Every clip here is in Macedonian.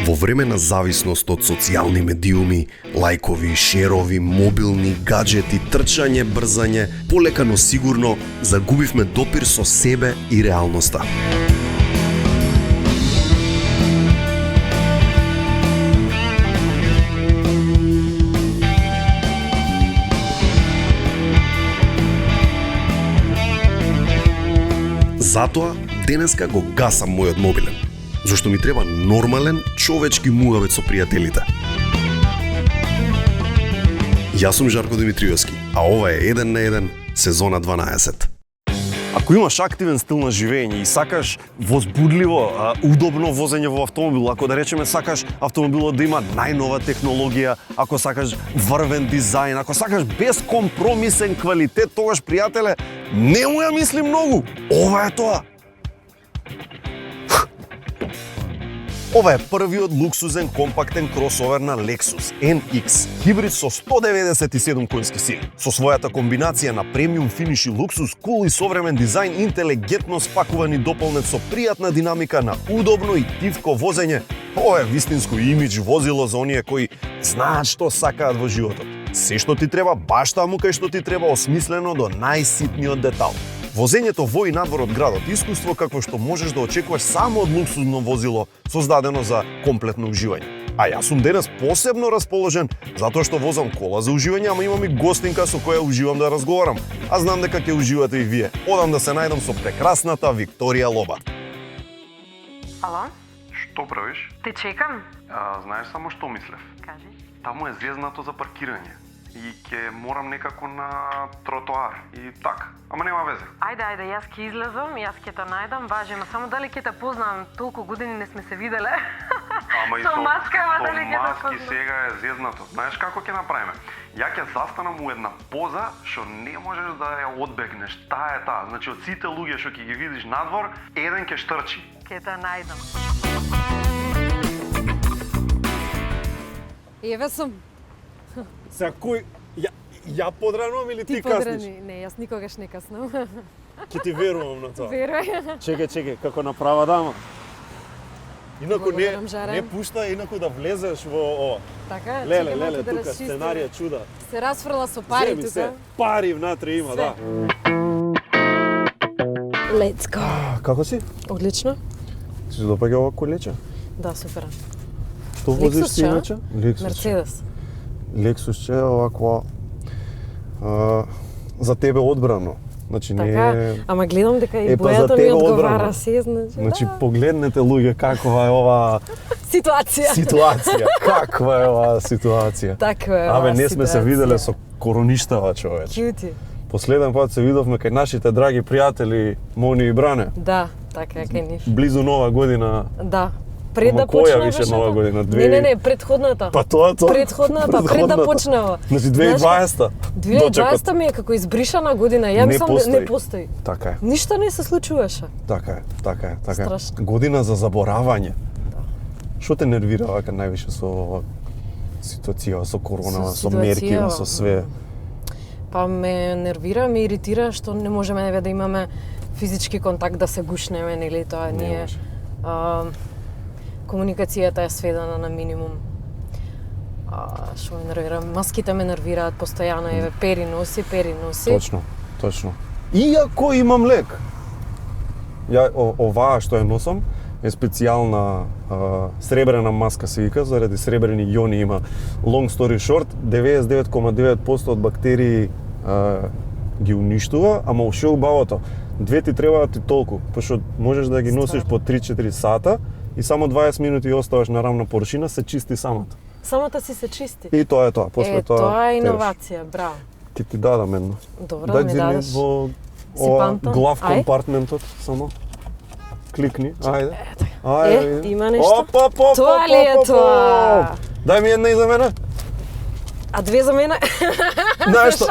Во време на зависност од социјални медиуми, лајкови, шерови, мобилни, гаджети, трчање, брзање, полека но сигурно загубивме допир со себе и реалноста. Затоа денеска го гасам мојот мобилен, зашто ми треба нормален човечки муавет со пријателите. Јас сум Жарко Димитриевски, а ова е 1 на 1, сезона 12. Ако имаш активен стил на живење и сакаш возбудливо, удобно возење во автомобил, ако да речеме сакаш автомобилот да има најнова технологија, ако сакаш врвен дизајн, ако сакаш бескомпромисен квалитет, тогаш пријателе, немој ја мисли многу. Ова е тоа. Ова е првиот луксузен компактен кросовер на Lexus NX, хибрид со 197 конски сили. Со својата комбинација на премиум финиш и луксус, кул и современ дизајн, интелигентно спакувани дополнет со пријатна динамика на удобно и тивко возење, ова е вистинско имидж возило за оние кои знаат што сакаат во животот. Се што ти треба, баш таму кај што ти треба, осмислено до најситниот детал. Возењето во и надвор од градот, искуство какво што можеш да очекуваш само од луксузно возило, создадено за комплетно уживање. А јас сум денес посебно расположен, затоа што возам кола за уживање, ама имам и гостинка со која уживам да разговарам. А знам дека ќе уживате и вие. Одам да се најдам со прекрасната Викторија Лоба. Ало? Што правиш? Те чекам. Знаеш само што мислев? Кажи. Таму е зезнато за паркирање и ќе морам некако на тротоар и така. Ама нема везе. Ајде, јас ќе излезам, јас ќе те најдам, важи, ма само дали ќе те познам, толку години не сме се виделе. Ама и со маска, ама дали ќе те маски познам. сега е зезнато. Знаеш како ќе направиме? Ја ќе застанам у една поза што не можеш да ја одбегнеш. Таа е таа. Значи од сите луѓе што ќе ги видиш надвор, еден ќе штрчи. Ќе те најдам. Еве сум. Сега кој ја подранувам или ти касниш? Подрани. Не, јас никогаш не каснам. Ќе ти верувам на тоа. Верувај. Чекај, како направа дама. Инаку Благодарам, Жаре. не пушта инаку да влезеш во ова. Така, Леле, чекам малку да тука расчистиме. сценарија чуда. Се расфрла со пари Земи се. тука. Пари внатре има, Се. да. Let's go. Како си? Одлично. Ти се допаѓа ова колече? Да, супер. Што возиш Lexus, ти ча? иначе? Lexus. Мерцедес. Лексусче овакво за тебе одбрано. Значи не Така, е... ама гледам дека и Па за бојата ми тебе одговара одбрано. се, Значи да. погледнете луѓе каква е ова Ситуација. ситуација. Каква е оваа ситуација? Таква е Абе, оваа не сме се ситуација. виделе со короништава, човеч. Кјути. Последен пат се видовме кај нашите драги пријатели Мони и Бране. Да, така е кај нив. Близу Нова година. Да. Пред Ама да која почне више беше Нова тоа? година? Не, предходната. Па тоа. Предходната, пред да почнева. Значи 2020-та. 2020 ми е како избришана година. Ја Не мислам постои. не постои. Така е. Ништо не се случуваше. Така е. Страшно. Година за заборавање. Што те нервира вака највише со ова ситуација, со коронава, со мерки, ситуацијава? со све? Па ме нервира, ме иритира што не можеме да имаме физички контакт, да се гушнеме, нели тоа Не ние може. комуникацијата е сведена на минимум. Што ме нервира? Маските ме нервираат постојано, еве пери носи. Точно. Иако имам лек. Ја оваа што ја носам е специјална сребрена маска се вика, заради сребрени јони има. Long story short, 99,9% од бактерии ги уништува, ама уште убавото. Две ти требаат и толку, пошто можеш да ги носиш по 3-4 сата и само 20 минути оставаш на рамна површина, се чисти самата. Самата си се чисти. И тоа е тоа. После тоа е тераш. иновација, браво. Ќе ти дадам едно. Добро, Дај ми ти дадеш. во Си ова памтам. глав Ај. компартментот, само. Кликни, ајде. Има нешто? Оп. Тоа ли е тоа? Дај ми една и за мене. А две за мене? Знаеш што?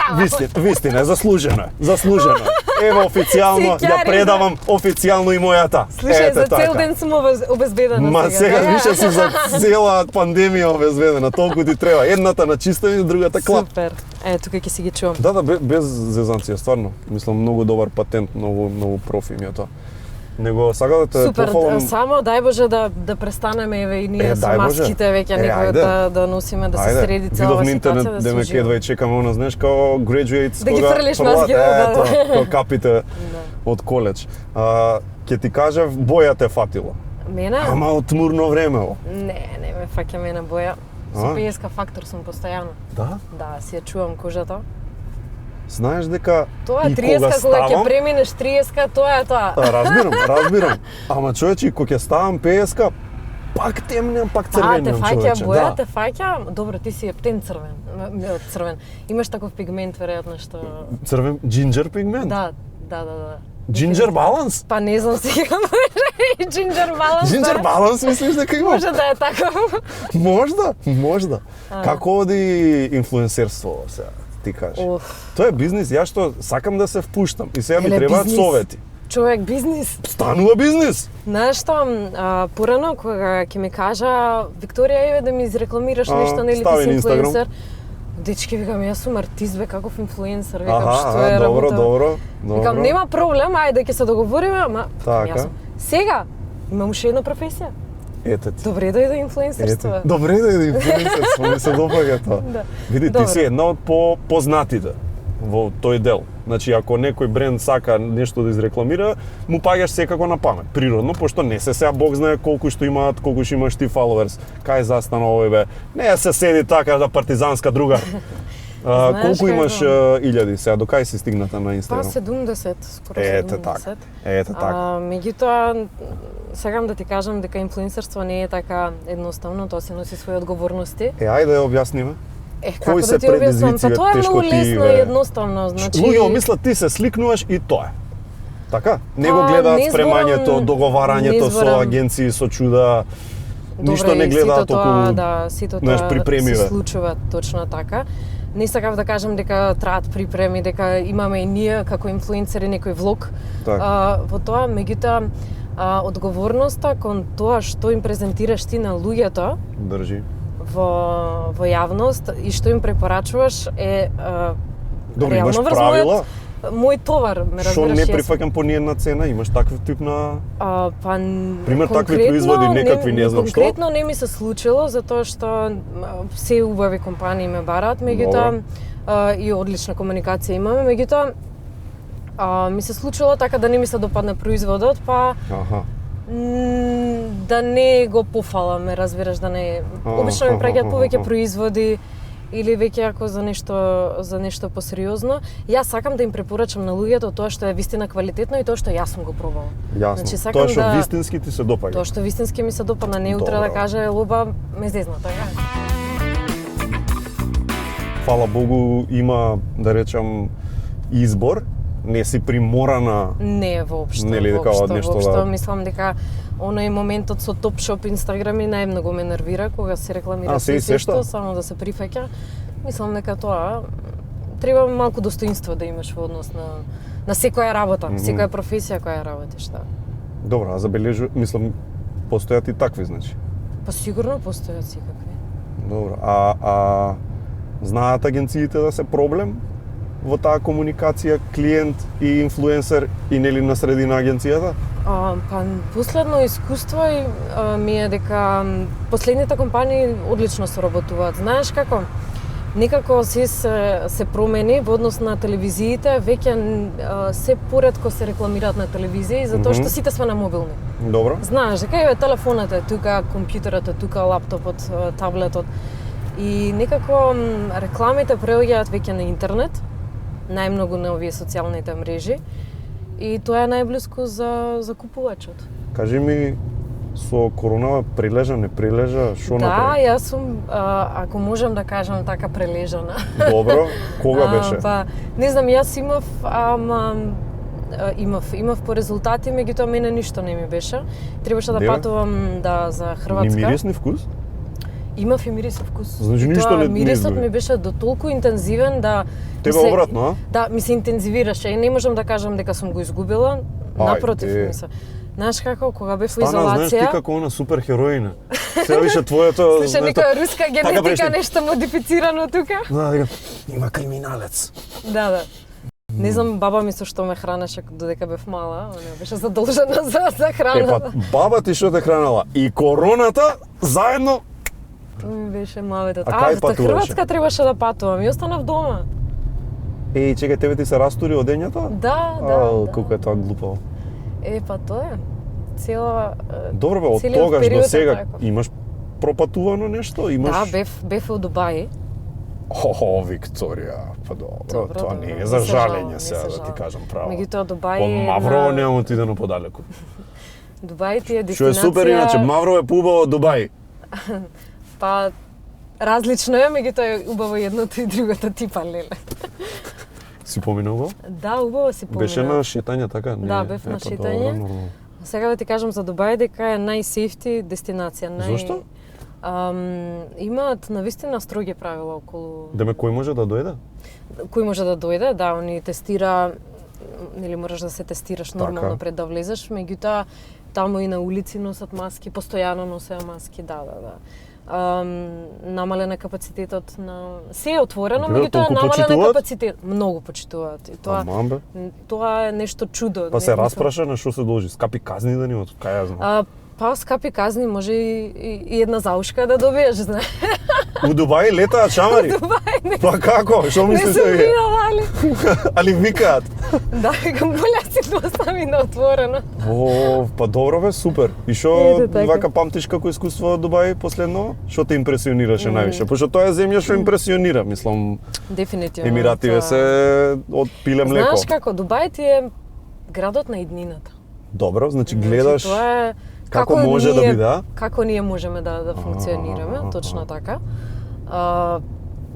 Вистина, заслужено. Ево официјално Си ја ќари, предавам официјално и мојата. Слушај, Ете за цел така. ден сум обезбедена Ма сега да? више си за цела пандемија обезведена, толку ти треба. Едната на чистење, другата клап. Супер. Тука ќе си ги чувам. Да, без зезанција, стварно. Мислам, многу добар патент, многу профи ми е тоа. Него сакам да те Супер, пофалам. само дај Боже да престанеме еве и ние со дај Боже. маските веќе некој ајде. да носиме, да се среди цела Видов на ситуација, интернет да да се ме ужива. кедва и чекам она, знаеш, као graduates Да ги фрлиш прват, маските, да. као капите од коледж. Ќе ти кажав, боја те фатило. Мене? Ама од тмурно време, о. Не ме фаќа мене боја. Со А? пејеска фактор сум постојано. Да? Да, си ја чувам кожата. Знаеш дека Тоа и 30 кога ќе ставам, преминеш 30, тоа е тоа. разбирам. Ама човече, и кога ќе ставам 50, пак темнем, пак Те црвенем, фаќа човече. боја, Да. те фаќа. Добро, ти си ептен црвен. Имаш таков пигмент веројатно што Црвен джинџер пигмент? да. Джинџер баланс? Па не знам сега може и джинџер баланс. Джинџер да. баланс мислиш дека имаш? Може да е таков. Можда. Како оди инфлуенсерство сега, ти кажи? Оф. Тоа е бизнис, ја што сакам да се впуштам и сега ми Еле, требаат бизнис. совети. Човек бизнис. Станува бизнис. Знаеш што, порано кога ќе ми кажа Викторија еве да ми изрекламираш нешто, нели ти стави си на Инстаграм. инфлуенсер. Дечки, викам, јас сум артист, бе, каков инфлуенсер, викам, Аха, што е работа. добро. Викам, нема проблем, ајде ќе се договориме, ама Така. јас сум. Сега имам уште една професија. Ете ти. Добре дојде инфлуенсерство. Ете. Добре да е инфлуенсерство, ми се допаѓа тоа. Да. Види, ти Добро. си една од попознатите во тој дел. Значи, ако некој бренд сака нешто да изрекламира, му паѓаш секако на памет. Природно, пошто не се сега Бог знае колку што имаат, колку што имаш ти фоловерс. Кај застана овој бе? Не се седи така да партизанска друга. Знаеш Колку како? имаш илјади сега, до кај си стигната на Па Инстаграм? 70, скоро 70. Ете така. Ете така. Меѓутоа, сакам да ти кажам дека инфлуенсерство не е така едноставно, тоа се носи своји одговорности. Ајде да ја објасниме. Како Кои да се ти објаснам? предизвици, Па тоа е многу тешкотии, лесно бе? и едноставно, значи. Луѓе мислат ти се сликнуваш и тоа е. Така? Не го Па, гледаат не зборам- спремањето, договарањето не со зборам. агенции, со чуда. Ништо Добре, не и гледаат сето тоа, околу. да, сето знаеш, тоа припремиве. се случува точно така. Не сакав да кажам дека траат припреми, дека имаме и ние како инфлуенсери некој влог Така. во тоа, меѓутоа одговорноста кон тоа што им презентираш ти на луѓето Држи. во јавност и што им препорачуваш е Добро, имаш реално врз правила? мој товар, ме Што разбираш. не јас- прифаќам по ниедна цена? Имаш таков тип на... Па, Пример, такви конкретно производи, некакви, не знам што? Конкретно не ми се случило, затоа што се убави компании ме бараат, меѓутоа и одлична комуникација имаме, меѓутоа ми се случило така да не ми се допадне производот, па Аха. да не го пофалам, ме разбираш, да не... Обично ми праќаат повеќе производи или веќе ако за нешто посериозно. Јас сакам да им препорачам на луѓето тоа што е вистина квалитетно и тоа што јас сум го пробала. Јасно. Значи, сакам Тоа што да- вистински ти се допаѓа. Тоа што вистински ми се допадна, не утре Добро. да каже лоба ме зезна, така е. Фала Богу, има, да речам, избор. Не си приморана. Не, воопшто. Нели, дека од нешто да- Мислам дека оној моментот со Topshop Инстаграм и најмногу ме нервира кога се рекламира се и се сешта? што, само да се прифаќа. Мислам дека тоа треба малку достоинство да имаш во однос на секоја работа, секоја професија која работиш, да. Добро, а забележу, мислам, постојат и такви, значи. Па сигурно постојат секакви. Добро, а знаат агенциите да се проблем во таа комуникација клиент и инфлуенсер и нели на средина агенцијата? Па последно искуство ми е дека последните компании одлично соработуваат. Знаеш како? Некако се промени во однос на телевизиите, веќе се поретко се рекламираат на телевизија затоа што сите сме на мобилни. Добро. Знаеш дека еве телефонот е тука, компјутерот е тука, лаптопот, таблетот. И некако рекламите преоѓаат веќе на интернет, најмногу на овие социјалните мрежи. И тоа е најблиску за купувачот. Кажи ми, со корона прилежа, не прилежа, што Да, направи? јас сум, ако можам да кажам така, прележана. Добро, кога беше? Па, не знам, јас имав по резултати, меѓутоа мене ништо не ми беше. Требаше да Деве? патувам за Ни Хрватска. мирис, ни вкус? Имав и мирис и вкус. Значи, И ништо тоа не мирисот изгуби. ми беше до толку интензивен да Тебе ми се- обратно, а? Да, ми се интензивираше и не можам да кажам дека сум го изгубила. Напротив, ми се. Знаеш како, кога бев во Стана, знаеш ти изолација, како она суперхероина. Сега више твоето... слуша знаеш, некоја руска така генетика, беше. нешто модифицирано тука. Да, има криминалец. Да. Не знам баба ми со што ме хранеше додека бев мала, она беше задолжена за храна. Баба ти што те хранала и короната заедно. Тоа ми беше мавето. А кај за патуваше? Хрватска требаше да патувам и останав дома. Чекај, тебе ти се растури одењата? Да. Колку е тоа глупаво. Па тоа е. Цела Добро бе, од целиот тогаш до период е сега тако. имаш пропатувано нешто? Имаш... Да, бев во Дубај. Викторија, па добро, Добро, тоа добро, не е не за се жалење жалам, сега не да се ти жалам. кажам право. Меѓутоа Дубај Од е Маврово на- нема отиде на подалеку. Дубај ти е Што е дестинација. супер иначе, Маврово е поубаво од Дубај. Па различно е, меѓутоа е убаво едното и другото типа леле. Си поминал го? Да, убаво си поминав. Беше на шетање така? Да, бев на па шетање. добро, нормално. Сега да ти кажам за Дубај дека е најсейфти дестинација. Зошто? Имаат навистина строги правила околу Деме кој може да дојде? кој може да дојде, да, они тестира, нели можеш да се тестираш нормално Така. пред да влезеш, меѓутоа таму и на улици носат маски, постојано носеа маски, да. Намален е капацитетот на се е отворено, Гледа, меѓутоа толку намален е почитуваат? капацитет. Многу почитуваат. И Аман бе. тоа е нешто чудо. Па се Не, мислам- распраша на што се должи, скапи казни да немат, кај ја знам. Па скапи казни може и една заушка да добиеш, знаеш. У Дубај летаат шамари. Дубај не, Па како? Што не мислите сум вие? видела, али. Али викаат. Да, викам боле си да остави на отворено. Па добро бе, супер. И што Ете така. вака памтиш како искуство од Дубај последно? Што те импресионираше највише? Пошто тоа е земја што импресионира, мислам. Дефинитивно. Емиративе тоа- се од пиле млеко. Знаеш како, Дубај ти е градот на иднината. Добро, значи гледаш Тоа е како може да ние- биде, а? Како ние можеме да функционираме, точно така.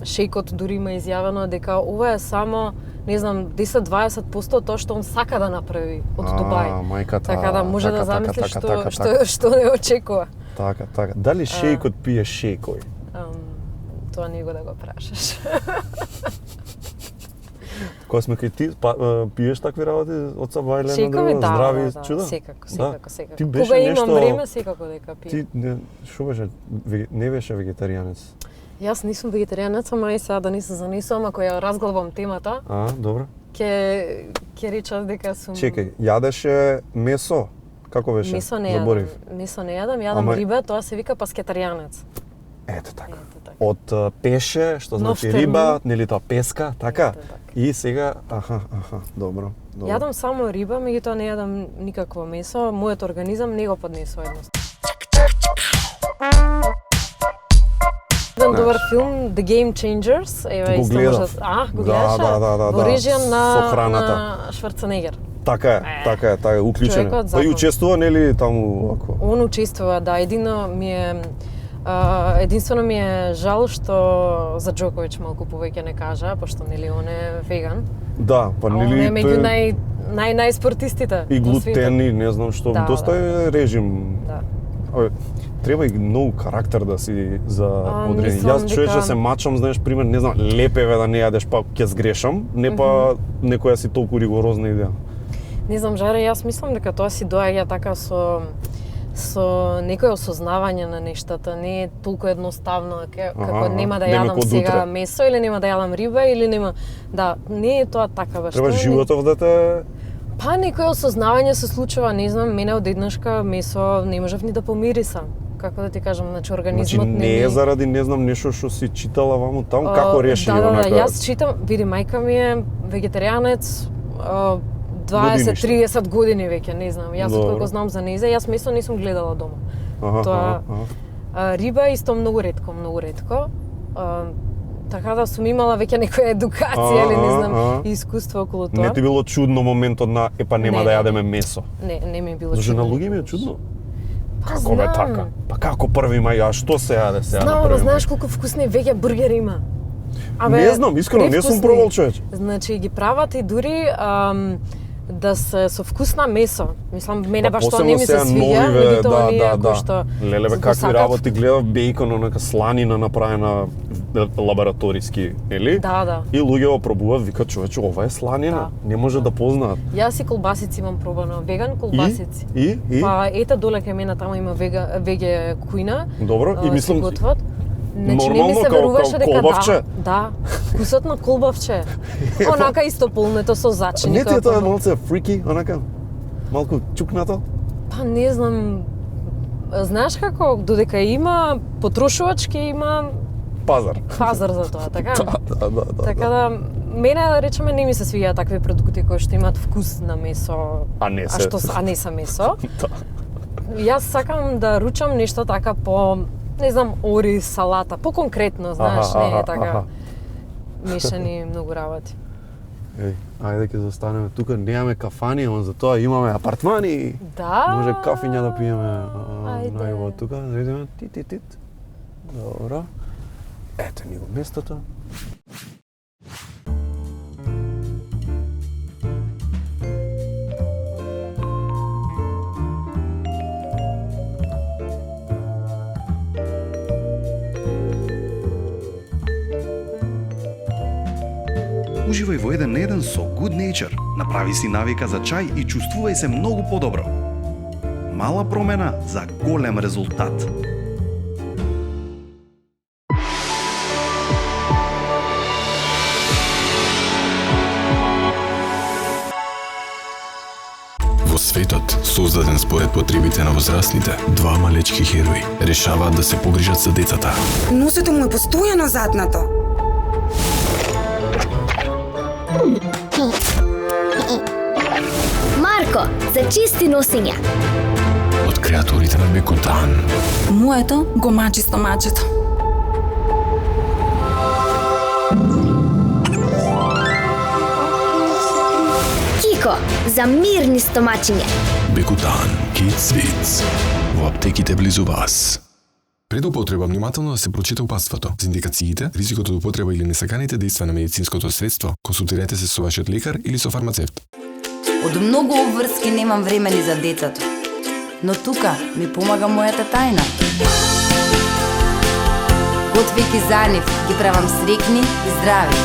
Шејкот дури има изјавено дека ова е само, не знам, 10-20% од тоа што он сака да направи од Дубај. Мајката. Така да може да така, замислиш така, што не очекува. Така. Дали шејкот пие шејкој? Тоа не го да го прашаш. Кога сме кај ти, пиеш такви работи од Сабајле на Шејкови, друго, да, здрави да, чуда? секако. Ти беше Кога нешто... имам време, секако дека пием. Ти што беше? Не беше вегетаријанец. Јас не сум вегетаријанец, ама и сега да не се занесувам, ако ја разглабам темата, Добро. ќе речам дека сум... Чекај, јадеше месо? Како беше? Месо не јадам. Заборив. Месо не јадам, јадам Ама- риба, тоа се вика паскетаријанец. Ето така. Ето така. Од пеше, што Нов значи термин. риба, нели тоа песка, така? Ето така. И сега, добро. Јадам само риба, меѓутоа не јадам никакво месо, мојот организам не го поднесува едноставно. Еден добар филм, The Game Changers, Го исто гледав. може го гледаш? Да, Во режија со храната. на Шварценегер. Така е, уклучен. човекот Па и закон. учествува нели таму ако. Он учествува, да, единствено ми е жал што за Џоковиќ малку повеќе не кажа, пошто нели он е веган. Да, па А он нели е меѓу најспортистите и во светот. глутен и не знам што, Да, доста е режим. Да. Абе, треба и многу карактер да си за одредени. мислам Јас човече дека- се мачам, знаеш, пример, не знам, лепеве да не јадеш, па ќе сгрешам, не па некоја си толку ригорозна идеја. Не знам, Жаре, јас мислам дека тоа си доаѓа така со некој осознавање на нештата, не е толку едноставно како нема да нема јадам код сега утре. месо или нема да јадам риба или нема, да, не е тоа така баш. Треба Тоа е животов да те Па некој осознавање се случува, не знам, мене од еднашка месо не можев ни да помирисам. Како да ти кажам, значи Значи организмот не е заради не знам нешто што си читала ваму таму, како реши Да, онака? јас читам, види, мајка ми е вегетаријанец, 20-30 години веќе, не знам. Јас Добро. откако знам за нејзе, јас месо не сум гледала дома. Аха, Тоа- аха. Риба исто многу ретко. Така да сум имала веќе некоја едукација или не знам, искуство околу тоа. Не ти било чудно моментот на епа нема Не, да не. јадеме месо. Не ми е било Зашто на чудно. луѓе ми е чудно. Па, Како бе знам. така? Па како 1 мај, а што се јаде сега Знам, на ама 1 мај? знаеш колку вкусни веќе бургери има. Не знам, искрено, не сум невкусни. пробал, човече. Значи ги прават и дури да се со вкусна месо. Мислам, мене баш тоа посебно не ми се сега свиѓа, новиве, меѓутоа оние кои што Леле бе, го какви сакат. работи гледав бејкон, онака сланина направена лабораториски, нели? Да. И луѓе го пробуваат, викаат човече, ова е сланина, не може да познаат. Јас и колбасици имам пробано, веган колбасици. И? Па ете доле кај мене таму има веге кујна. Добро, и се мислам, готват. Значи не ми нормално, се као веруваше дека колбавче? да. вкусот на колбавче. Онака исто полнето со зачини. Не ти е како тоа на- малце фрики, онака? Малку чукнато? Па не знам. Знаеш како, додека има потрошувачки, има Пазар. пазар за тоа, така? Да. Така да, мене да речеме не ми се свиѓаат такви продукти кои што имаат вкус на месо, А не се. а не са месо. Да. Јас сакам да ручам нешто така по, не знам, ориз, салата, по конкретно, знаеш, не е така мешани многу работи. Еј, ајде ќе застанеме тука, немаме кафани, ама затоа имаме апартмани. Да. Може кафиња да пиеме Ајде. најво тука, да идеме тит. Добро. Ето ни го местото. Уживај во еден на еден со Good Nature. Направи си навика за чај и чувствувај се многу подобро. Мала промена за голем резултат. Во светот, создаден според потребите на возрастните, двама лечки херои решаваат да се погрижат за децата. Носето му е постојано затнато. Марко, за чисти носења. Од креаторите на Бекутан. Моето го мачи стомачето. Кико, за мирни стомачиња. Бекутан, Kids Wits. Во аптеките близу вас. Пред употреба внимателно да се прочита упатството. За индикациите, ризикот од употреба или несаканите дејства на медицинското средство, консултирайте се со вашиот лекар или со фармацевт. Од многу обврски немам време ни за децата. Но тука ми помага мојата тајна. Готвејќи за нив, ги правам срекни и здрави.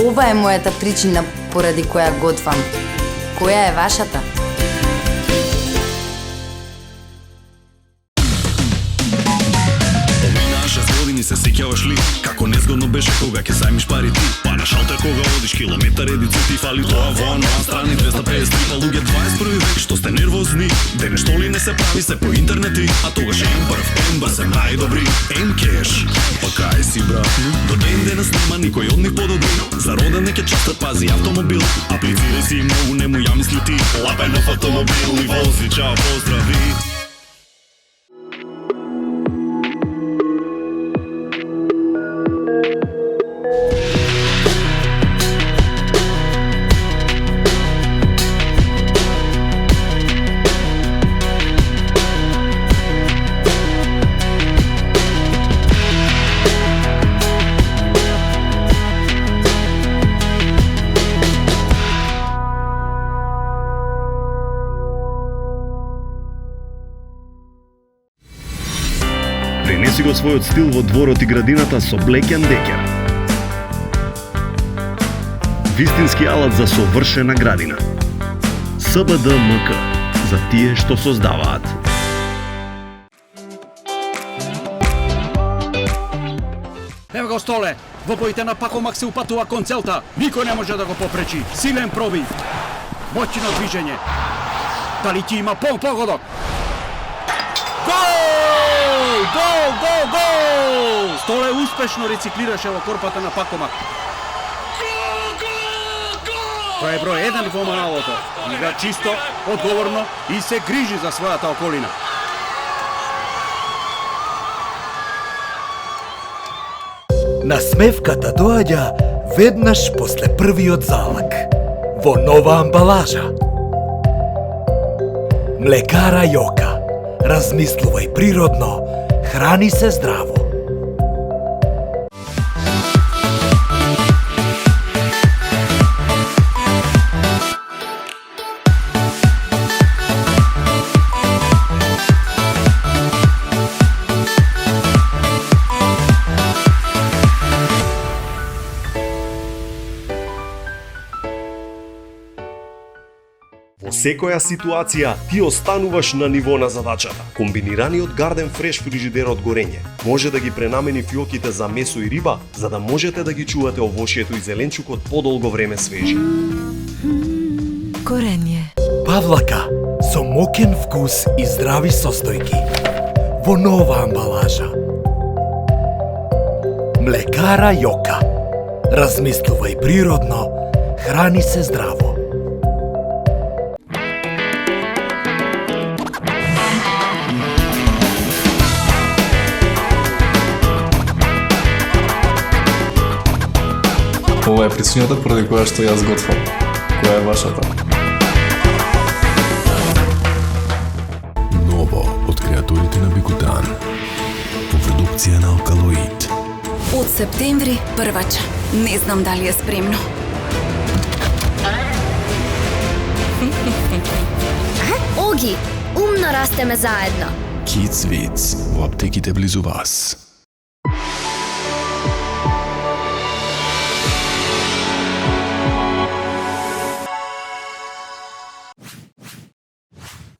Ова е мојата причина поради која готвам. Која е вашата? Години се сеќаваш ли како незгодно беше кога ќе зајмиш пари ти? Па на шалтер кога одиш километар едици ти фали тоа во на страни 253 па луѓе 21 век што сте нервозни. Дене што ли не се прави се по интернети, а тогаш М се најдобри. М-кеш, па кај си брат, до ден денес нема никој од нив подобри. За родене ќе частат пази автомобил, аплицирај си многу нему ја мисли ти. Лапај нов автомобил и вози, чао, поздрави. Пренеси го својот стил во дворот и градината со Black & Decker. Вистински алат за совршена градина. СБДМК, за тие што создаваат. Ево го Столе, во боите на Пакомак се упатува кон целта. Никој не може да го попречи. Силен пробив. Моćно движење. Дали ти има погодок? Гол! Гол! Столе успешно рециклираше во корпата на Пакомак. Тој е број 1 во Маналото. Игра чисто, одговорно и се грижи за својата околина. Насмевката доаѓа веднаш после првиот залак. Во нова амбалажа. Млекара Јока. Размислувај природно, храни се здраво. Во секоја ситуација ти остануваш на ниво на задачата. Комбинираниот Garden Fresh фрижидер од горење може да ги пренамени фиоките за месо и риба, за да можете да ги чувате овошјето и зеленчукот подолго време свежи. Корење. Павлака со мокен вкус и здрави состојки во нова амбалажа. Млекара Јока. Размислувај природно, храни се здраво. Ова е причината поради која што јас готвам. Која е вашата? Ново од креаторите на Бикутан. По продукција на Алкалоид. Од септември првача. Не знам дали е спремно. Оги, умно растеме заедно. Kids Wits во аптеките близу вас.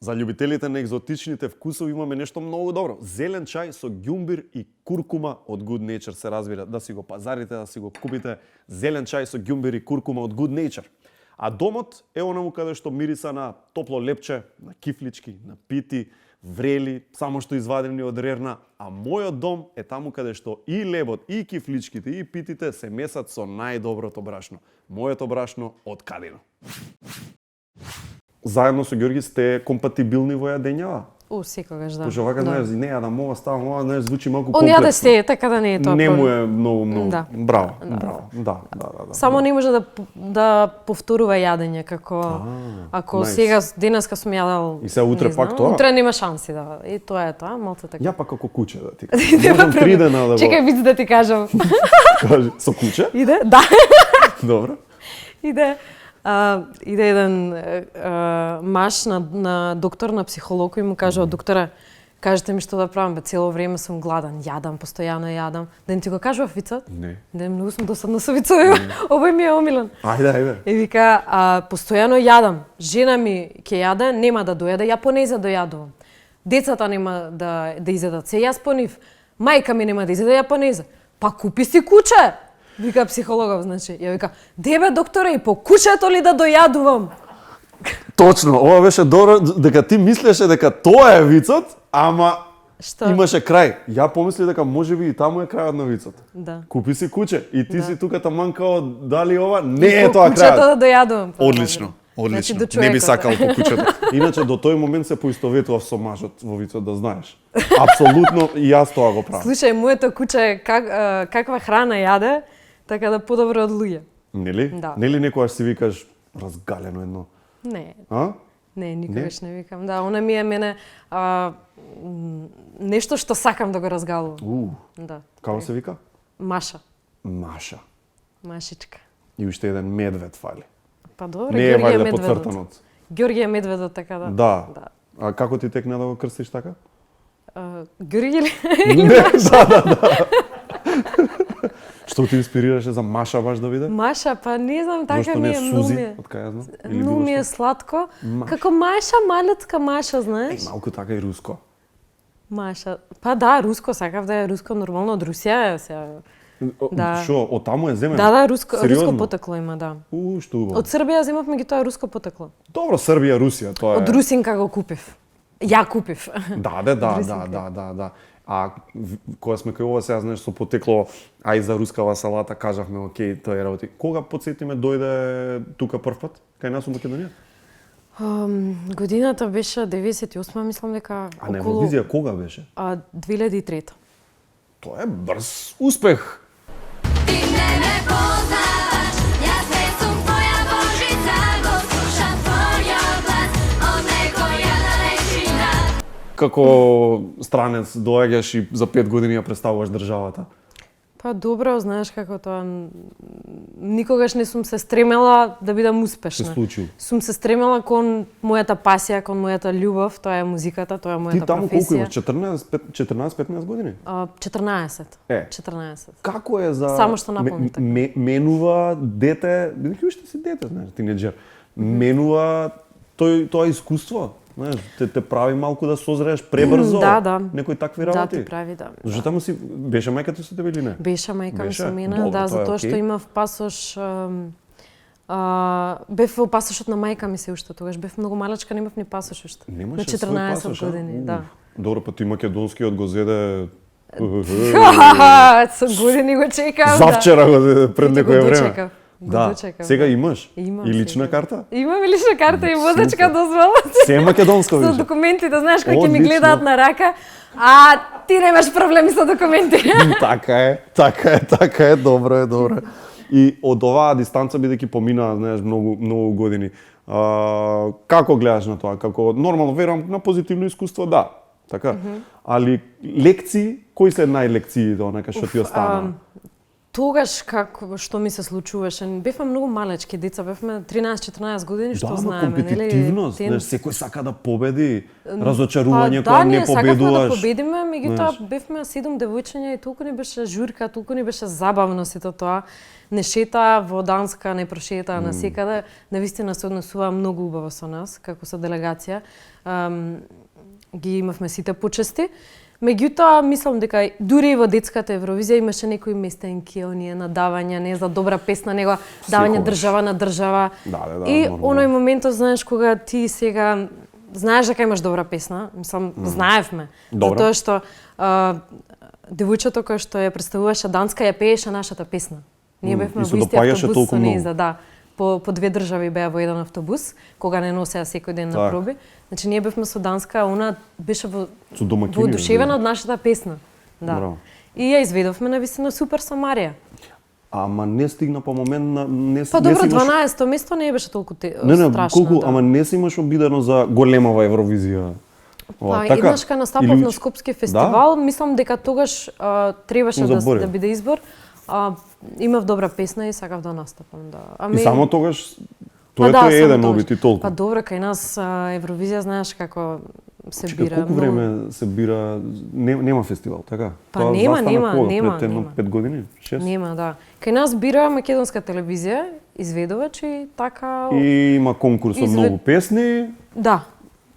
За љубителите на екзотичните вкусови имаме нешто многу добро. Зелен чај со ѓумбир и куркума од Good Nature се разбира. Да си го пазарите, да си го купите. Зелен чај со ѓумбир и куркума од Good Nature. А домот е онаму каде што мириса на топло лепче, на кифлички, на пити, врели, само што извадени од рерна. А мојот дом е таму каде што и лебот, и кифличките, и питите се месат со најдоброто брашно. Моето брашно од Кадино. Заедно со Ѓорги сте компатибилни во јадењава? Секогаш, да. Пошто вака, знаеш, не јадам ова, ставам ова, знаеш, звучи малку Он комплексно. јаде се, така да не е тоа. Не му е многу. Да. Браво, Да. браво. Да. Само не може да повторува јадење, како ако nice. сега денеска сум јадел. И се утре не пак знам, тоа? Утре нема шанси да. И тоа е тоа, малку така. Ја пак како куче да ти кажам. Можам 3 дена да го Чекај виц да ти кажам. кажи. Со куче? Иде? Да. Добро. Иде еден маж на доктор, на психолог и му кажува: докторе, кажете ми што да правам, бе, цело време сум гладен, јадам, постојано јадам. Да не ти го кажува вицот? Не. Да, многу сум досадна со вицови, овој ми е омилен. Ајде. И вика, постојано јадам, жена ми ќе јаде, нема да дојаде, ја по нејзе дојадувам. Децата нема да изедат се, јас по нив. Мајка ми нема да изеде, ја по нејзе. Па купи си куче! Вика психологов, значи. Ја вика, дебе докторе, и по кучето ли да дојадувам? Точно, ова беше добро, дека ти мислеше дека тоа е вицот, ама Што? имаше крај. Ја помисли дека можеби и таму е крајот на вицот. Да. Купи си куче и ти Да. си тука таман као дали ова не И е по тоа крајот. кучето да дојадувам. Одлично. Значи, до Не би човекот. сакал по кучето. Иначе до тој момент се поистоветував со мажот во вицот, да знаеш. Апсолутно и јас тоа го правам. Слушај, моето куче каква храна јаде, така да подобро од луѓе. Нели? Да. Нели некогаш си викаш разгалено едно? Не. А? Не, никогаш не викам. Да, она ми е мене нешто што сакам да го разгалувам. Да. Како се вика? Маша. Маша. Машичка. И уште еден медвед фали. Па добро, Не е Ѓорѓе вајде Медведот. потвртанот. Ѓорѓе Медведот, така да. Да. Да. А како ти текна да го крстиш така? Ѓорѓе ли? Не, да. Што ти инспирираше за Маша баш да биде? Маша, па не знам, така Зошто ми не е, многу Сузи, ми е. од кај ја знам? Или Многу било ми е што? сладко. Маша. Како Маша, малецка Маша, знаеш? Малку така и руско. Маша. Па да, руско, сакав да е руско, нормално од Русија е сега. Да. Што, од таму е земен? Да, руско Сериозно? потекло има, да. Што убаво. Од Србија земавме ги тоа руско потекло. Добро, Србија, Русија, тоа е. Од русинка го купив. Ја купив. Да. А кога сме кај ова сега, знаеш, со потекло, а и за рускава салата, кажавме, окей, тоа е работи. Кога подсетиме дојде тука првпат, кај нас во Македонија? Годината беше 98, мислам дека А на околу Евровизија кога беше? 2003. Тоа е брз успех. Како странец доаѓаш и за 5 години ја представуваш државата? Па добро, знаеш како тоа никогаш не сум се стремела да бидам успешна. Се случи. Сум се стремела кон мојата пасија, кон мојата љубов, тоа е музиката, тоа е мојата Ти таму колку професија. имаш? 14-15 години? 14. Е. 14. Како е за Само што напомни така. менува дете, бидејќи уште си дете, знаеш, тинеџер. Менува тоа искуство, знаеш, те прави малку да созрееш пребрзо. Да. Некои такви Да, работи. ти прави, да. Зашто таму си беше мајка ти со тебе или не? Беше мајка ми со Беше? мене, Добро, да, тоа е затоа окей. што имав пасош. Бев во пасошот на мајка ми се уште тогаш. Бев многу малечка, немав ни пасош уште. Немаше на 14 свој пасош, години, да. Добро, па ти македонскиот го зеде Со години го чекав. завчера го зеде пред некое време. Дочекав. Да, дочекав, сега да. имаш? Имам И лична сега. карта? Имам и лична карта и возачка Супер. дозвола. Се е македонско Со више. документите, знаеш, кои ќе ми Одлично. гледаат на рака, а ти немаш проблеми со документи. Така е, добро е. И од оваа дистанца бидејќи поминаа, знаеш, многу години. Како гледаш на тоа? Како нормално верувам на позитивно искуство, да. Така. Али лекции, кои се најлекциите онака што ти останаа? Тогаш што ми се случуваше, бевме многу малечки деца, бевме 13-14 години, што Да, ама знаеме, нели? компетитивност, знаеш, секој сака да победи, разочарување да, кога не ние сакавме победуваш. да победиме, меѓутоа Знаеш. бевме 7 девојчиња и толку ни беше журка, толку ни беше забавно сето тоа. Не шета во Данска, не прошета на секаде. Навистина се однесува многу убаво со нас, како со делегација. Ги имавме сите почести. Меѓутоа, мислам дека дури и во детската Евровизија имаше некои местенки, оние надавања, не за добра песна, него давање Секогаш. држава на држава. Да, И нормално. оној моментот, знаеш, кога ти сега знаеш дека имаш добра песна, мислам, знаевме. Добро. Затоа што девојчето кој што ја представуваше Данска ја пееше нашата песна. Ние бевме и се во исти допаѓаше автобус толку со многу. нејза, да. По две држави беа во еден автобус, кога не носеа секој ден на Так. проби. Значи ние бевме со Данска, а она беше Со домаќини, воодушевена од нашата песна. Да. Браво. И ја изведовме навистина супер со Марија. Ама не стигна по момент на Па добро, си имаш- 12-то место не беше толку Не, страшно. колку, да. ама не си имаш обидено за големава Евровизија. Па еднаш кога настапав на Скопски фестивал, мислам дека тогаш требаше Заборев. да биде избор. Имав добра песна и сакав да настапам, да. И само тогаш Па тоа да, е само еден тогаш. обид и толку. Па добро, кај нас Евровизија знаеш како се Чекај, бира. колку многу. време се бира, нема фестивал, така? Па Тоа нема, застана нема, кога? нема, Пред едно нема. 5 години, 6? Нема, да. Кај нас бира македонска телевизија, изведувач и така. И има конкурс од многу песни. Да.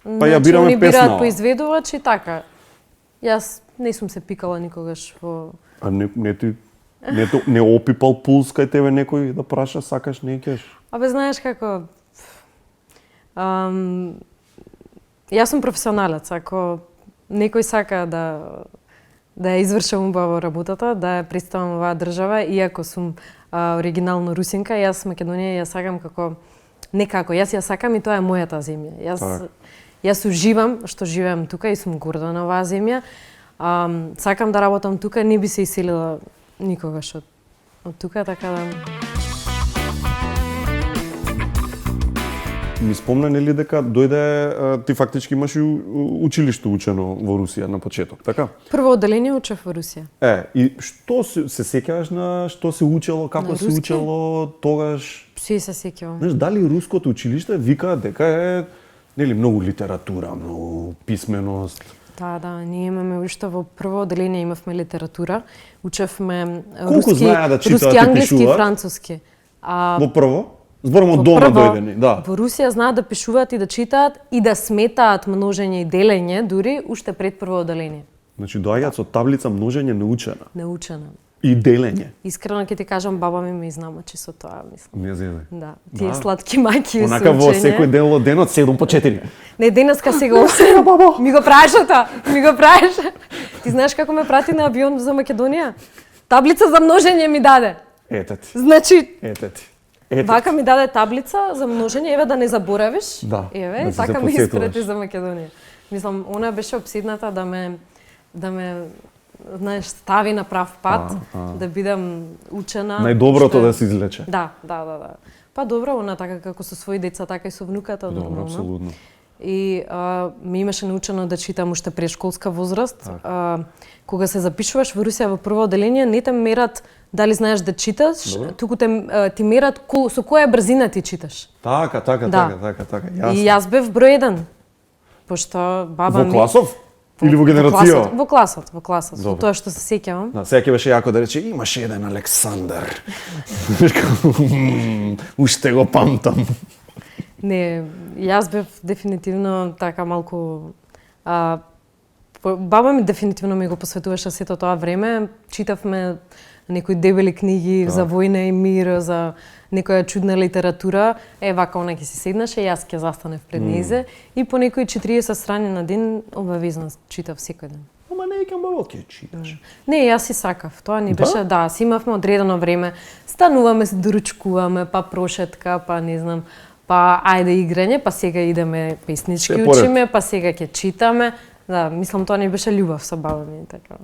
Па ја бираме они песна. бираат по изведувач и така. Јас не сум се пикала никогаш во... А не опипал пулс кај тебе некој да праша, сакаш, не кеш? Абе, знаеш како... Јас сум професионалец. Ако некој сака да ја извршам убаво работата, да ја представам оваа држава, иако сум оригинално русинка, јас Македонија ја сакам како... Не како, јас ја сакам и тоа е мојата земја. Јас уживам што живеам тука и сум горда на оваа земја. Сакам да работам тука, не би се иселила никогаш од тука, така да... Ми спомна нели дека дојде ти фактички имаш и училиште учено во Русија на почеток, така? Прво одделение учев во Русија. И што се сеќаваш на што се учело, како се учело тогаш? Си се сеќавам. Знаеш, дали руското училиште вика дека е нели многу литература, многу писменост? Да, ние имаме уште во прво одделение имавме литература, учевме Колку знаеа да читаат руски, и англиски и пишуваат? француски. Во прво? Зборам од дома дојдени, да. Во Русија знаат да пишуваат и да читаат и да сметаат множење и делење дури уште пред прво одделение. Значи доаѓаат со таблица множење неучена Неучена. и делење. Искрено ќе ти кажам, баба ми ме изнамачи со тоа, мислам. Не зеде. Да, тие сладки мајки со Онака во учење. секој дел од денот 7 по 4. Не, денеска сега ми го праша тоа, ми го праша. Ти знаеш како ме прати на авион за Македонија? Таблица за множење ми даде. Ете ти. Значи, Ете ти. вака ми даде таблица за множење, еве да не заборавиш. Да, Еве, да и се така ме заподсетуваш. испрати за Македонија. Мислам, она беше обседната да ме знаеш, стави на прав пат, да бидам учена. Најдоброто да се излече. Да. Па добро, она така како со своји деца, така и со внуката, Добро, нормално. апсолутно. И ми имаше научено да читам уште прешколска возраст. Кога се запишуваш во Русија во прво одделение, не те мерат дали знаеш да читаш, туку ти мерат со која брзина ти читаш. Така. Јасно. И јас бев број 1. Пошто баба ми... Во класов? Или во генерација? Во класот. Во тоа што се сеќавам. Да, сега ќе беше јако да рече, имаше еден Александар. Уште го памтам. Не, јас бев дефинитивно така малку... баба ми дефинитивно ми го посветуваше сето тоа време. Читавме некои дебели книги за војна и мир, за некоја чудна литература. Вака она ќе си седнаше, јас ќе застанев пред нејзе и по некои 40 страни на ден обавезно читав секој ден. Ама не ќе баба ќе читаш. Не, јас си сакав. Тоа ни беше, да, си имавме одредено време. Стануваме, се доручкуваме, па прошетка, па не знам, па ајде играње, па сега идеме песнички учиме, па сега ќе читаме. Да, мислам тоа не беше љубов со баба ми, така.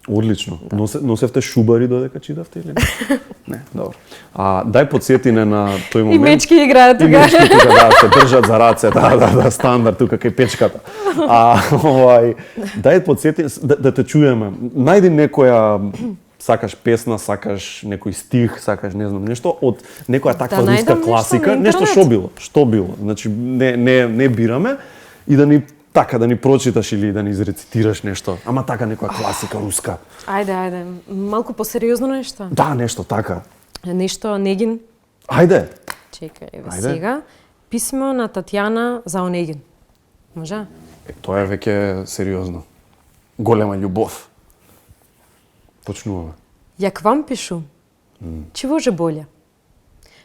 Одлично. Да. Носевте шубари додека читавте или не? Не, добро. Дај подсетине на тој момент. И мечки играат тука. И мечки тука, да, се држат за раце, да, стандард тука кај печката. Дај подсетине да те чуеме. Најди некоја сакаш песна, сакаш некој стих, сакаш не знам нешто од некоја таква руска класика, нешто што било. Значи не бираме и да ни така да ни прочиташ или да ни изрецитираш нешто, ама така некоја класика руска. Ајде, малку посериозно нешто. Да, нешто така. Нешто Онегин. Ајде. Чекај, еве сега. Писмо на Татјана за Онегин. Може? Тоа е веќе сериозно. Голема љубов. Почнуваме. Я к вам пишу. Чего же более?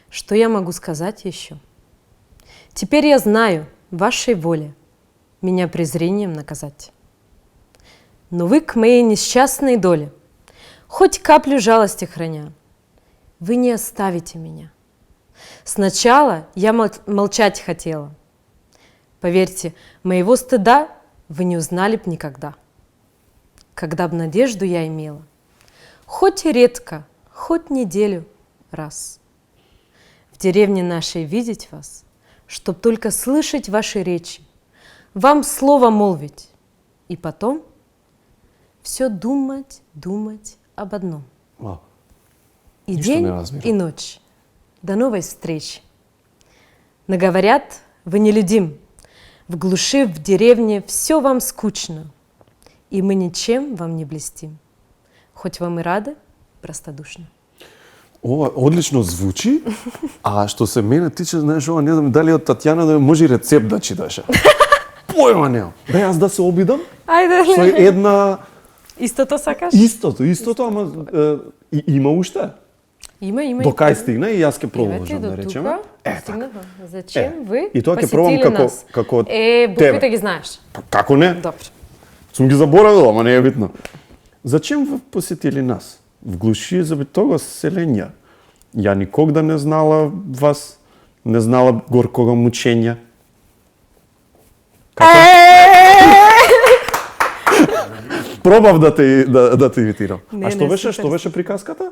Что я могу сказать еще? Теперь я знаю вашей воле меня презрением наказать. Но вы к моей несчастной доле, хоть каплю жалости храня, вы не оставите меня. Сначала я молчать хотела. Поверьте, моего стыда вы не узнали б никогда. Когда б надежду я имела, хоть редко, хоть неделю раз, в деревне нашей видеть вас, чтоб только слышать ваши речи, вам слово молвить, и потом все думать об одном. И день, и ночь. До новой встречи. Но говорят, вы нелюдим. В глуши, в деревне все вам скучно, и мы ничем вам не блестим. Хоть вам и рады, простодушно. Ова одлично звучи, а што се мене тиче, знаеш, ова не знам дали од Татјана да може и рецепт да читаше. Појма немам. Да јас да се обидам? Ајде. Со една... Истото сакаш? Истото, ама има уште? Има. До кај стигна и јас ќе продолжам да речеме. Така. Зачем вы и тоа ќе пробам како буквите ги знаеш? Како не? Добро. Сум ги заборавил, ама не е битно. Зачем ви посетили нас? В глуши забитого селења. Ја никог да не знала вас, не знала горкога мучења. Пробав да те имитирам. А што беше приказката?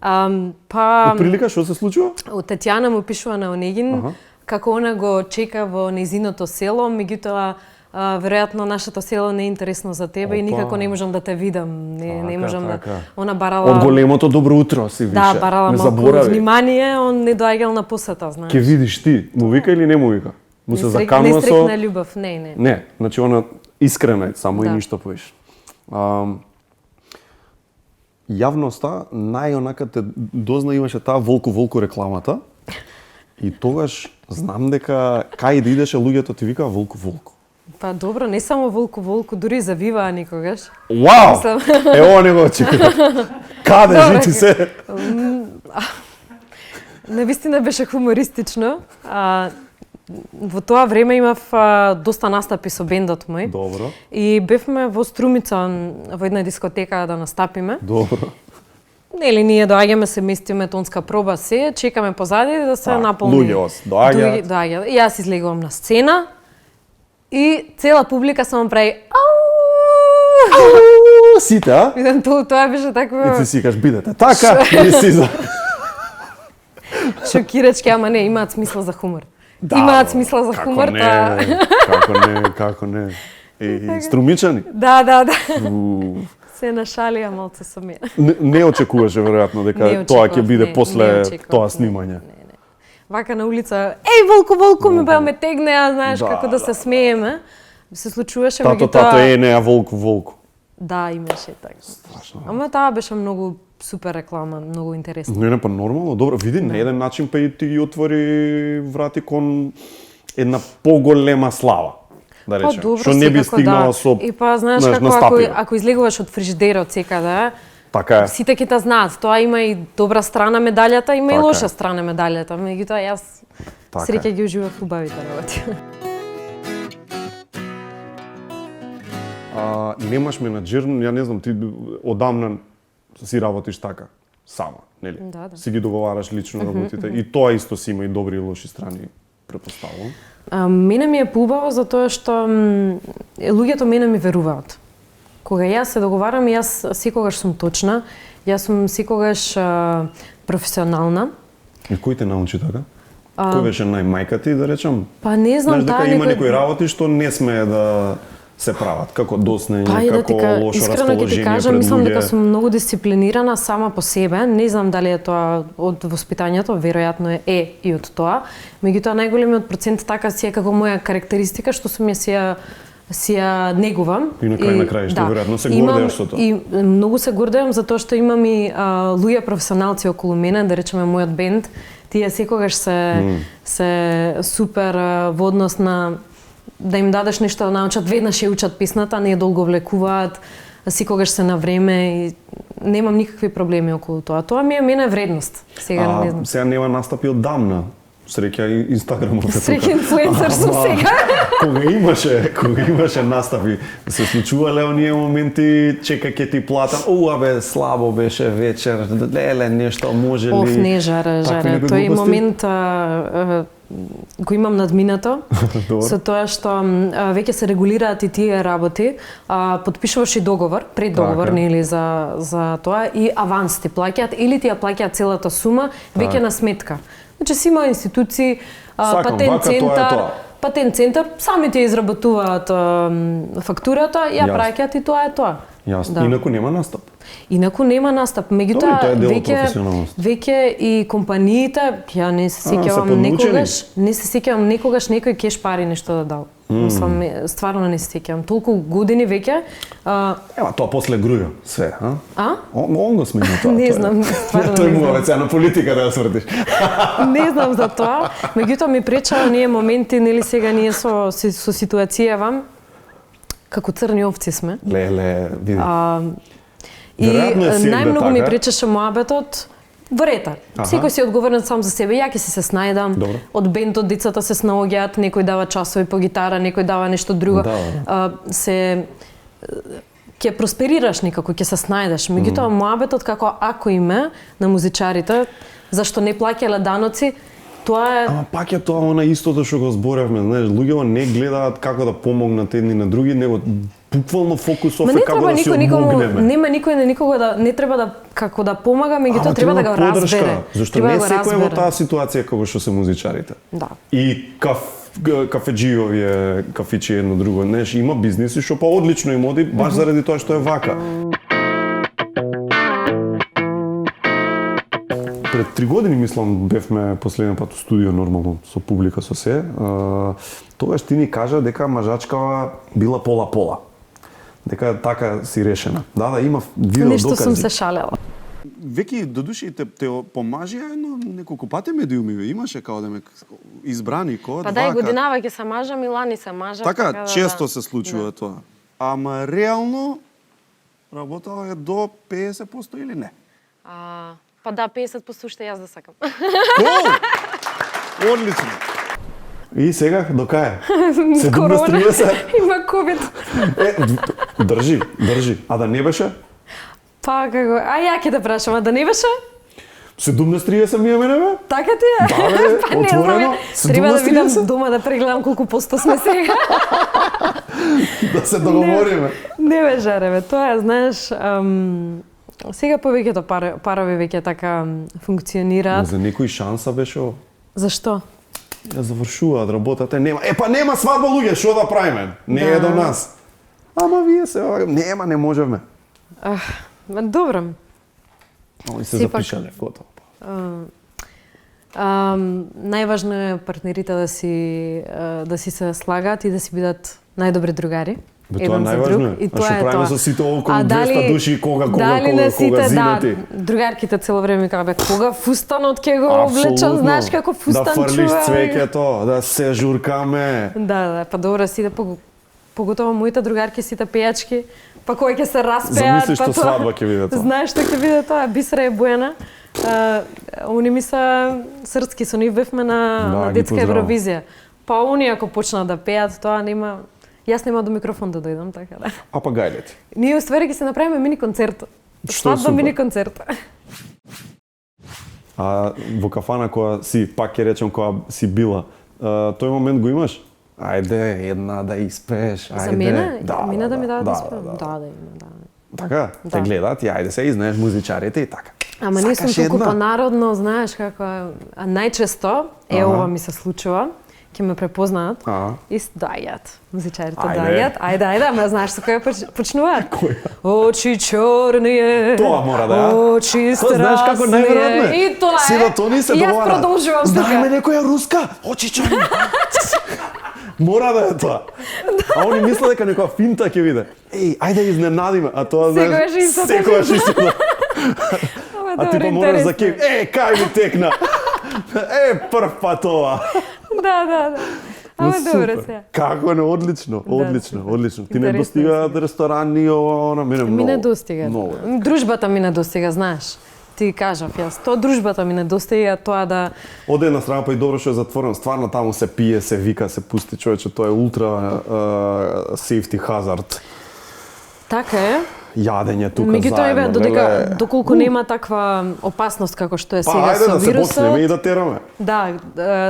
Од прилика што се случува? Од Татјана му пишува на Онегин како она го чека во незиното село, меѓутоа веројатно нашето село не е интересно за тебе и никако не можам да те видам. Не можам да... Она барала... Од големото добро утро си више. Да, барала малку внимание, он не доаѓал на посета, знаеш. Ке видиш ти, му вика или не му вика? Му се заканува со... Нестрекна љубов, не. Не, значи она искрена е само и ништо повеќе. Јавноста најонака те дозна имаше таа волку рекламата и тогаш знам дека кај да идеше луѓето ти викаа волку. Па добро, не само волку, дури завиваа никогаш. Вау! Ова не го очекував. Каде жити се? Навистина беше хумористично. Во тоа време имав доста настапи со бендот мој. Добро. И бевме во Струмица во една дискотека да настапиме. Добро. Нели ние доаѓаме, се местиме тонска проба, се чекаме позади да се наполни. Луѓе доаѓаат. Јас излегувам на сцена и цела публика само прави Сите, а? Тоа беше такво... И ти си кажеш, бидете така, и си за... Шокирачки, ама не, имаат смисла за хумор. Имаат смисла за хумор, Како не. И струмичани. Да. Се нашалија малце со мене. Не очекуваше веројатно дека тоа ќе биде после тоа снимање. Вака на улица, волку ме ме тегнеа, знаеш како да се смееме. Се случуваше меѓутоа. Тато неа волку. Да, имаше така. Страшно. Ама таа беше многу супер реклама, многу интересно. Не, па нормално, добро, види, на еден начин па и ти ги отвори врати кон една поголема слава. Да речем, што не би стигнала со И па знаеш како ако излегуваш од фрижидерот секаде, така е. Сите ќе те знаат, тоа има и добра страна медалјата, има и лоша страна медалјата, меѓутоа јас среќа ги уживав убавите работи. Немаш менаџер, ја не знам, ти одамна си работиш така, сама, нели? Да. Си ги договараш лично работите и тоа исто си има и добри и лоши страни, претпоставувам. Мене ми е поубаво затоа што луѓето мене ми веруваат. Кога јас се договарам, јас секогаш сум точна, јас сум секогаш професионална. И кој те научи така? Кој беше најмајка ти, да речам? Па не знам, знаеш дека има некои работи што не смее да се прават, како доснење, како лошо расположение ти кажам, мислам дека сум многу дисциплинирана сама по себе. Не знам дали е тоа од воспитањето, веројатно е и од тоа. Меѓутоа најголемиот процент така си е како моја карактеристика што сум ја си ја негувам. И на крај на краиште, веројатно се гордееш со тоа. И многу се гордеам затоа што имам и луѓе професионалци околу мене, да речеме мојот бенд. Тие секогаш се супер во однос на да им дадеш нешто да научат, веднаш ја учат песната, не ја долго влекуваат, секогаш се на време и немам никакви проблеми околу тоа. Тоа ми е мене вредност. Сега не знам. Сега нема настапи од дамна. Среќа и Инстаграмот е тука. Среќа инфлуенсер сум сега. Кога имаше настапи, се случувале оние моменти, чека ќе ти платам, бе, слабо беше вечер, леле, нешто може ли? Не, жаре. Тој момент го имам надминато, со тоа што веќе се регулираат и тие работи, подпишуваш и договор, преддоговор, нели, за тоа, и аванс ти плаќаат, или ти ја плаќаат целата сума, веќе на сметка. Значи си има институции, патент центар, сами ти изработуваат фактурата, ја праќаат и тоа е тоа. Јасно. Инаку нема настап. Инаку нема настап. Меѓутоа веќе и компаниите, ја не се сеќавам некогаш некој кеш пари нешто да дал. Мислам, стварно не се сеќавам. Толку години веќе. Ема тоа после груја све, Он го смени тоа. Не знам, стварно. Тој му веќе на политика да ја сврдиш. Не знам за тоа. Меѓутоа ми пречаа оние моменти, нели сега ние со ситуацијава како црни овци сме. Леле, види. И најмногу ми пречеше моабетот во рета. Секој си одговорен сам за себе. Ја ќе се снајдам. Од бендот децата се снаоѓаат, некој дава часови по гитара, некој дава нешто друго. Ќе просперираш некако, ќе се снајдеш. Меѓутоа моабетот како ако име на музичарите, зашто не плаќале даноци, тоа е... Ама пак е тоа она истото што го зборевме, знаеш, луѓето не гледаат како да помогнат едни на други, него буквално фокусов е како да си одмогнеме. Нема никој на никого да не треба да како да помага, меѓутоа треба да го разбере. Зашто не секој во таа ситуација како што се музичарите. Да. И кафеџијови кафичи едно друго, знаеш, има бизниси што па одлично им оди баш заради тоа што е вака. Пред 3 години, мислам, бевме последен пат у студио, нормално, со публика, со се. Тогаш ти ни кажа дека мажачкава била пола-пола. Дека така си решена. Да, има видео докази. Нешто сум се шалела. Веќе додуши те помажија едно неколку пати медиуми, имаше као да ме избрани код. Па да, и годинава ќе се мажа, Милани се мажа. Така, често се случува тоа. Ама реално работала е до 50% или не? Па да, 50% уште јас да сакам. Одлично. И сега, до кај? Корона. Има ковид. Држи. А да не беше? Па како, ја ќе те прашам, а да не беше? 17:30 ми е мене, бе? Така ти е? Да, бе, отворено. Треба да видам дома да прегледам колку посто сме сега. Да се договориме. Не бе, жаре, бе, тоа е, знаеш, сега повеќето парови веќе така функционираат. За некој шанса беше ово? Зашто? Ја завршуваат работата, нема. Па нема свадба, луѓе, што да правиме? Не е до нас. Ама вие се, нема, не можеме. Добро. Они се запишале, готово. Најважно е партнерите да си се слагаат и да си бидат најдобри другари. Бе, тоа еден за најважно друг. е. И А тоа што е правиме тоа. со сите околу А 200 души, кога сите, зидати? другарките цело време ми кажа, бе, кога фустанот ќе го облечам, знаеш како фустан да чува. фрлиш цвеќето, да се журкаме. Да, па добро, сите поготово моите другарки сите пејачки, па кои ќе се распеат, Замисли што свадба ќе биде тоа. Знаеш што ќе биде тоа? Бисера е Бојана. Они ми се срцки, со нив бевме на детска Евровизија. Па они ако почнат да пеат, тоа нема. Јас нема до микрофон да дојдам, така да. А па гајлете. Ние уствари ќе се направиме мини концерт. Свадба мини концерт. А во кафана која си, пак ќе речем која си била, тој момент го имаш? Ајде, една да испееш, ајде. За мене? Да, мене да ми дадат да да, испеам? да. Да, има, да. Така? Те гледат и ајде се изнаеш музичарите и така. Ама не сум Сакаш толку една? понародно, знаеш како е. А најчесто, ова ми се случува, ќе ме препознаат и доаѓаат. Музичарите доаѓаат. Ајде, ама знаеш со која почнуваат? Очи чорни е. Тоа мора да е. Очи Тоа знаеш како најверојатно е. И тоа е. Серотони се И јас договарат. продолжувам тука. Знаеме некоја руска, очи чорни. Мора да е тоа. А они мислат дека некоја финта ќе биде. Еј, ајде изненадиме, а тоа знаеш. Секогаш истина. А ти па мораш за кеф. Кај ми текна. Прв пат ова. Да. Ама добро се. Како не, одлично. Ти не достигаат ресторани, ова, мене многу. Ми не достига. Многу. Дружбата ми не достига, знаеш. Ти кажав јас, тоа дружбата ми не достига, тоа да... Од една страна па и добро што е затворено, стварно таму се пие, се вика, се пусти, човече, тоа е ултра safety hazard. Така е. Јадење тука Меѓутоа, заедно. додека доколку нема таква опасност како што е сега па, со ајде да се вирусот. боцнеме и да тераме. Да,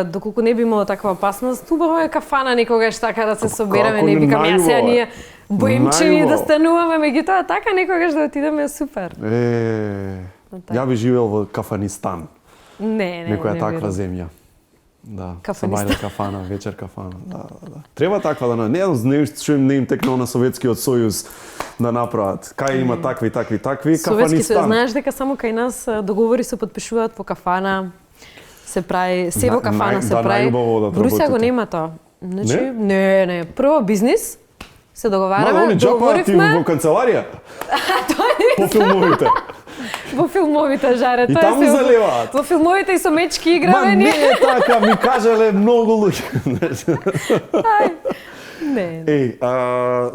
доколку не би имало таква опасност, убаво е кафана некогаш така да се собереме, како не викам јас сега најубаво е. ние боимчини да Најубаво. стануваме, меѓутоа така некогаш да отидеме е супер. Ја би живеел во Кафанистан. Не Некоја таква верувам. земја. Да, Кафанистан. сабајле кафана, вечер кафана. Да. Треба таква да не знаеш што им не им текнало на Советскиот сојуз да направат. Кај има такви, Советски сојуз, Кафанистан. знаеш дека само кај нас договори се подпишуваат во кафана, се прави, се во кафана се прави. најубаво да Во Русија го работите. нема тоа. Значи, не. Прво бизнис, се договараме, они джапаат и во канцеларија. По филмовите. Во филмовите жаре, И тоа таму се заливаат. Во филмовите и со мечки Ма играме не ние. е така, ми кажале многу луѓе. Не.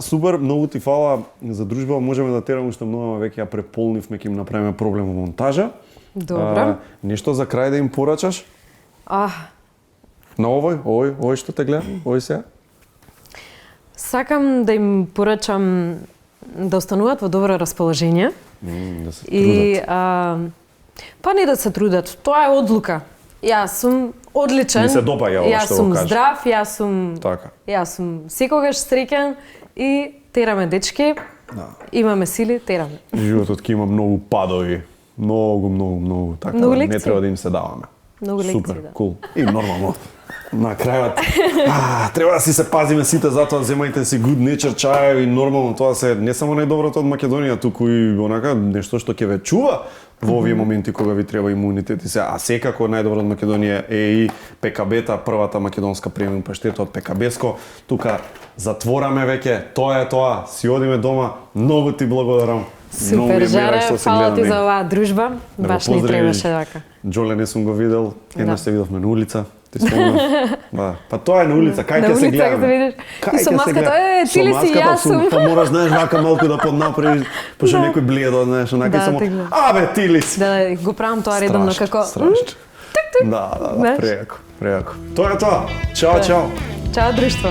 Супер, многу ти фала за дружба, можеме да тераме уште многу, ама веќе ја преполнивме, ќе им направиме проблем во монтажа. Добро. Нешто за крај да им порачаш? На овој што те гледа, овој сега? Сакам да им порачам да остануваат во добро расположение. Да се И трудат. па не да се трудат, тоа е одлука. Јас сум одличен. Ми се допаѓа ова јас што сум го кажа. здрав, јас сум Така. Јас сум секогаш среќен и тераме дечки. Имаме сили, тераме. Животот ќе има многу падови. Многу. Така Многу не лекции. треба да им се даваме. Многу лекции, Супер, да. кул. И нормално. На крајот, треба да си се пазиме сите, затоа земајте си good nature чаеви, нормално тоа се не само најдоброто од Македонија, туку и онака нешто што ќе ве чува во овие моменти кога ви треба имунитет и се, а секако најдобро од Македонија е и ПКБ-та, првата македонска премиум паштета од ПКБ-ско. Тука затвораме веќе, тоа е тоа, си одиме дома, многу ти благодарам. Многу ми Супер, е Жаре, мира што се фала ти гледаме. за оваа дружба. Да го Баш ни поздравиш. требаше така. Джоле не сум го видел, еднаш Да. се видовме на улица. Ти спомнам. Да. Па тоа е на улица, кај На ќе се улица гледаме? ќе се видиш. Кај И со ќе се маската, гледаме? ти ли Со си, маската јас сум. Па мораш, знаеш, вака малку да поднапреш, пошто некој бледо, знаеш, онака Да, само, те гледам. абе, ти ли си? Да, го правам тоа редовно како... Страшно. Да, Знаеш? прејако. Тоа е тоа. Чао, чао. Чао, друштво.